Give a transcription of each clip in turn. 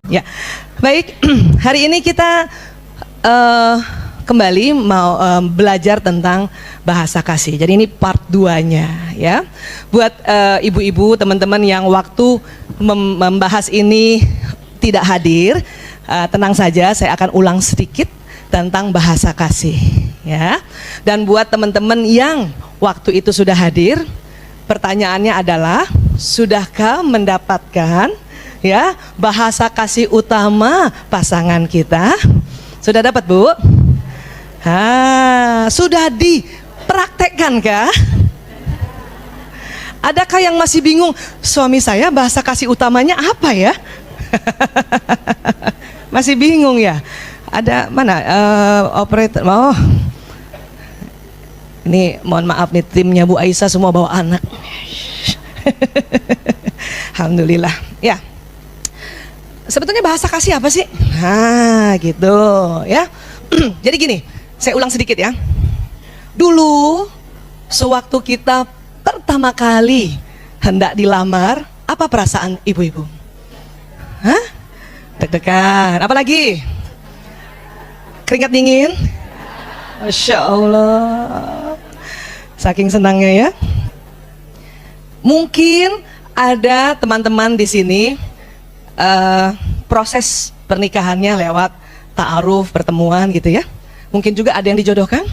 Ya, baik. Hari ini kita kembali mau belajar tentang bahasa kasih. Jadi ini part 2-nya ya. Buat ibu-ibu, teman-teman yang waktu membahas ini tidak hadir, tenang saja, saya akan ulang sedikit tentang bahasa kasih ya. Dan buat teman-teman yang waktu itu sudah hadir, pertanyaannya adalah, sudahkah mendapatkan ya bahasa kasih utama pasangan kita? Sudah dapat, Bu? Sudah dipraktekkan kah? Adakah yang masih bingung, suami saya bahasa kasih utamanya apa ya? Masih bingung ya? Ada mana operator? Oh, ini mohon maaf nih, timnya Bu Aisyah semua bawa anak. Alhamdulillah ya. Sebetulnya bahasa kasih apa sih? Gitu ya. Jadi gini, saya ulang sedikit ya. Dulu sewaktu kita pertama kali hendak dilamar, apa perasaan ibu-ibu? Deg-degan. Apalagi? Keringat dingin? Masya Allah. Saking senangnya ya. Mungkin ada teman-teman di sini proses pernikahannya lewat ta'aruf, pertemuan gitu ya. Mungkin juga ada yang dijodohkan.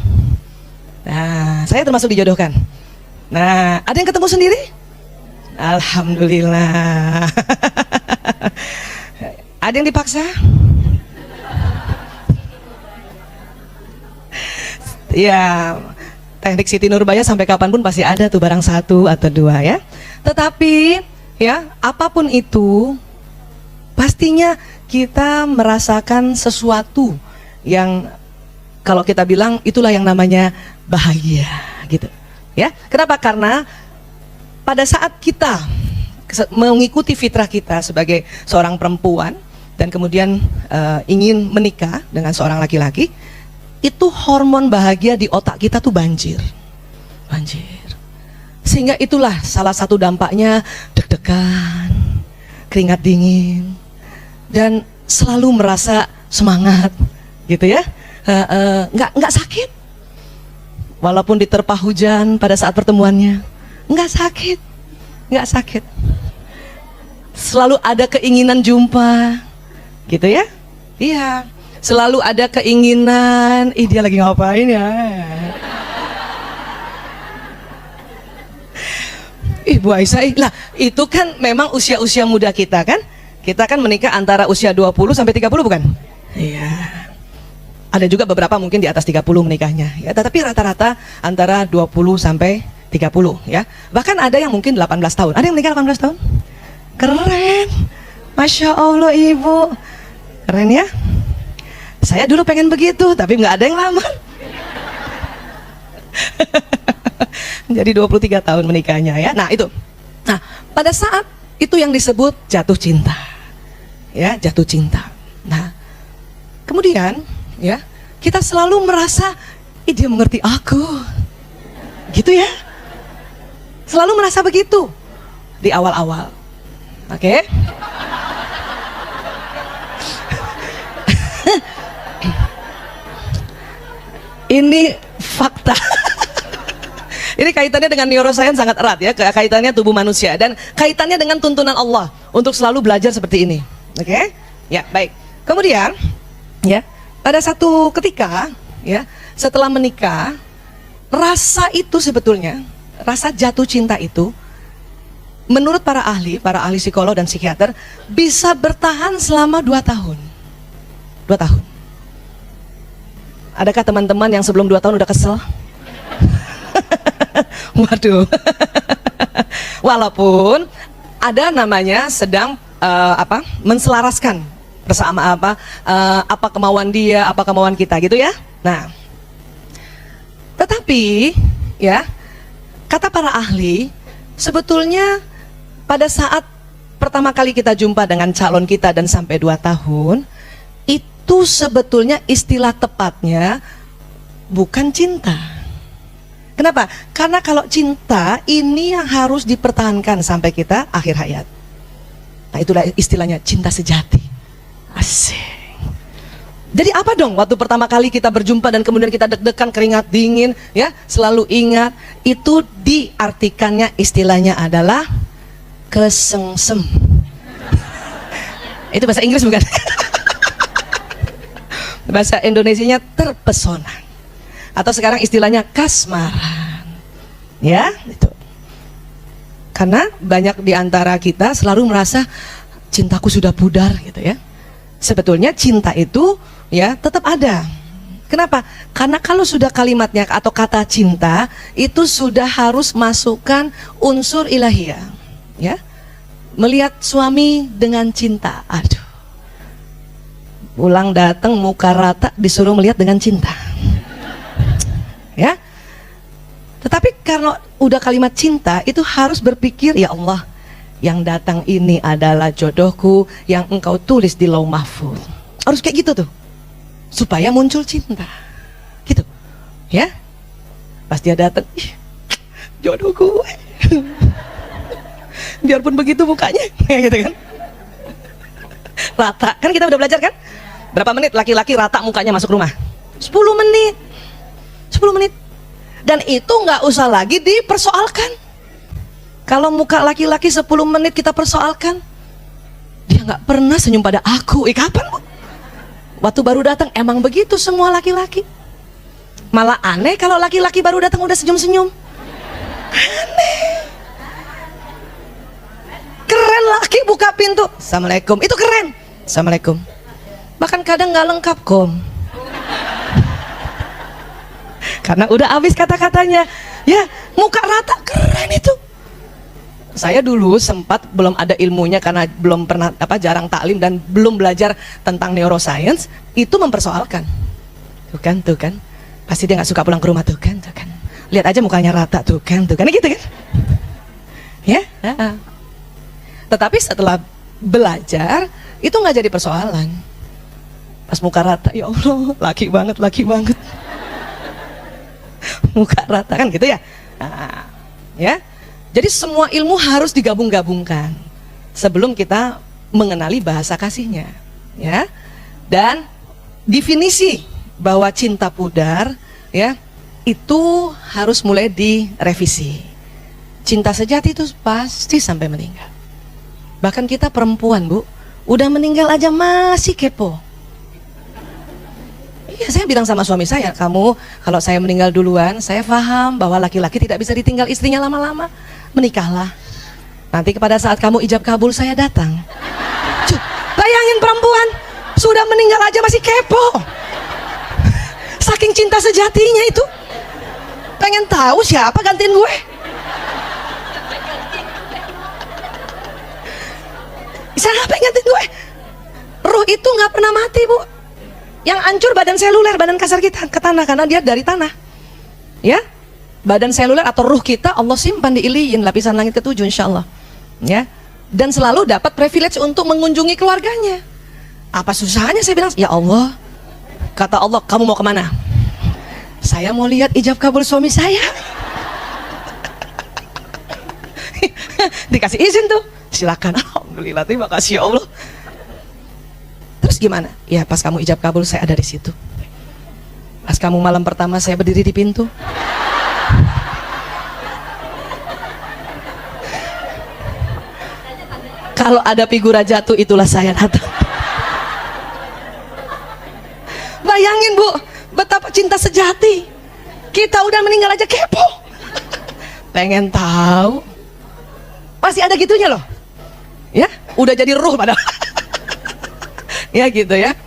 Nah, saya termasuk dijodohkan. Nah, ada yang ketemu sendiri? Alhamdulillah. Ada yang dipaksa? Ya, teknik Siti Nurbaya sampai kapanpun pasti ada tuh barang satu atau dua ya. Tetapi ya, apapun itu, pastinya kita merasakan sesuatu yang kalau kita bilang itulah yang namanya bahagia gitu ya. Kenapa? Karena pada saat kita mengikuti fitrah kita sebagai seorang perempuan dan kemudian ingin menikah dengan seorang laki-laki, itu hormon bahagia di otak kita tuh banjir. Sehingga itulah salah satu dampaknya deg-degan, keringat dingin, dan selalu merasa semangat gitu ya. Nggak sakit, walaupun diterpa hujan pada saat pertemuannya, nggak sakit, selalu ada keinginan jumpa gitu ya. Iya, selalu ada keinginan, dia lagi ngapain ya? Bu Aisyah, lah itu kan memang usia-usia muda kita kan? Kita kan menikah antara usia 20 sampai 30 bukan? Iya. Ada juga beberapa mungkin di atas 30 menikahnya ya, tetapi rata-rata antara 20 sampai 30 ya. Bahkan ada yang mungkin 18 tahun. Ada yang menikah 18 tahun? Keren. Masya Allah Ibu. Keren ya. Saya dulu pengen begitu, tapi nggak ada yang lamar. Jadi 23 tahun menikahnya ya. Nah itu. Nah pada saat itu yang disebut jatuh cinta. Ya, jatuh cinta. Nah, kemudian ya, kita selalu merasa dia mengerti aku. Gitu ya. Selalu merasa begitu di awal-awal. Oke? Ini fakta. Ini kaitannya dengan neuroscience sangat erat ya, kaitannya tubuh manusia dan kaitannya dengan tuntunan Allah untuk selalu belajar seperti ini. Oke? Ya, baik. Kemudian ya, pada satu ketika ya, setelah menikah, rasa itu sebetulnya, rasa jatuh cinta itu menurut para ahli psikolog dan psikiater bisa bertahan selama 2 tahun. 2 tahun. Adakah teman-teman yang sebelum 2 tahun udah kesel? Waduh. Walaupun ada namanya sedang menselaraskan bersama apa kemauan dia, apa kemauan kita gitu ya. Nah, tetapi ya, kata para ahli, sebetulnya pada saat pertama kali kita jumpa dengan calon kita dan sampai 2 tahun, itu sebetulnya istilah tepatnya bukan cinta. Kenapa? Karena kalau cinta ini yang harus dipertahankan sampai kita akhir hayat. Nah itulah istilahnya cinta sejati. Asik. Jadi apa dong waktu pertama kali kita berjumpa dan kemudian kita deg-degan, keringat dingin, ya, selalu ingat itu diartikannya istilahnya adalah kesengsem. Itu bahasa Inggris bukan? Bahasa Indonesianya terpesona. Atau sekarang istilahnya kasmaran. Ya, itu. Karena banyak di antara kita selalu merasa cintaku sudah pudar gitu ya. Sebetulnya cinta itu ya tetap ada. Kenapa? Karena kalau sudah kalimatnya atau kata cinta itu sudah harus masukkan unsur ilahiyah, ya. Melihat suami dengan cinta, aduh. Pulang datang muka rata disuruh melihat dengan cinta, ya. Tetapi karena udah kalimat cinta itu harus berpikir, ya Allah, yang datang ini adalah jodohku yang engkau tulis di lauh mahfuz. Harus kayak gitu tuh. Supaya muncul cinta, gitu, ya. Pas dia datang, jodoh gue. Biarpun begitu mukanya, gitu kan. Rata, kan kita udah belajar kan? Berapa menit laki-laki rata mukanya masuk rumah? 10 menit, 10 menit. Dan itu nggak usah lagi dipersoalkan. Kalau muka laki-laki 10 menit kita persoalkan, dia nggak pernah senyum pada aku. Kapan bu? Waktu baru datang emang begitu semua laki-laki. Malah aneh kalau laki-laki baru datang udah senyum-senyum. Aneh. Keren laki buka pintu, Assalamualaikum. Itu keren, Assalamualaikum. Bahkan kadang nggak lengkap kom. Karena udah habis kata-katanya. Ya, muka rata, keren itu. Saya dulu sempat belum ada ilmunya karena belum pernah jarang taklim dan belum belajar tentang neuroscience, itu mempersoalkan. Tuh kan. Pasti dia nggak suka pulang ke rumah tuh kan. Lihat aja mukanya rata tuh kan gitu kan. Ya. Tetapi setelah belajar itu nggak jadi persoalan. Pas muka rata, ya Allah, laki banget. Muka rata kan gitu ya. Nah, ya. Jadi semua ilmu harus digabung-gabungkan sebelum kita mengenali bahasa kasihnya, ya. Dan definisi bahwa cinta pudar, ya, itu harus mulai direvisi. Cinta sejati itu pasti sampai meninggal. Bahkan kita perempuan, Bu, udah meninggal aja masih kepo. Iya, saya bilang sama suami saya, kamu kalau saya meninggal duluan, saya paham bahwa laki-laki tidak bisa ditinggal istrinya lama-lama. Menikahlah. Nanti pada saat kamu ijab kabul saya datang. Cuk, bayangin perempuan sudah meninggal aja masih kepo. Saking cinta sejatinya itu. Pengen tahu siapa gantiin gue. Siapa yang gantiin gue? Ruh itu nggak pernah mati, Bu. Yang hancur badan seluler, badan kasar kita ke tanah karena dia dari tanah. Ya? Badan seluler atau ruh kita Allah simpan di iliyin, lapisan langit ke-7 insyaallah, ya. Dan selalu dapat privilege untuk mengunjungi keluarganya. Apa susahnya saya bilang, ya Allah, kata Allah, kamu mau kemana? Saya mau lihat ijab kabul suami saya. Dikasih izin tuh, silakan. Alhamdulillah, terima kasih ya Allah. Terus gimana? Ya pas kamu ijab kabul saya ada di situ. Pas kamu malam pertama saya berdiri di pintu. Kalau ada figura jatuh itulah saya datang. Bayangin Bu, betapa cinta sejati. Kita udah meninggal aja kepo. Pengen tahu. Masih ada gitunya loh. Ya, udah jadi ruh padahal. Ya gitu ya.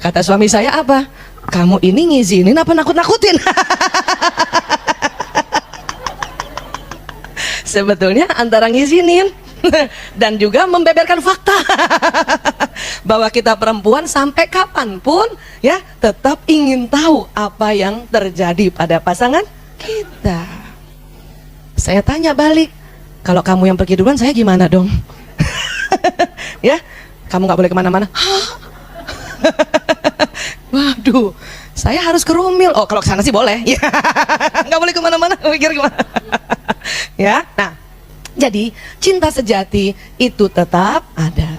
Kata suami saya apa? Kamu ini ngizinin apa nakut-nakutin? Sebetulnya antara ngizinin dan juga membeberkan fakta bahwa kita perempuan sampai kapanpun ya tetap ingin tahu apa yang terjadi pada pasangan kita. Saya tanya balik, kalau kamu yang pergi duluan saya gimana dong? Ya, kamu nggak boleh kemana-mana. Waduh, saya harus ke Rumil. Oh, kalau ke sana sih boleh. Ya, nggak boleh kemana-mana. Mikir gimana? Ya, nah. Jadi cinta sejati itu tetap ada.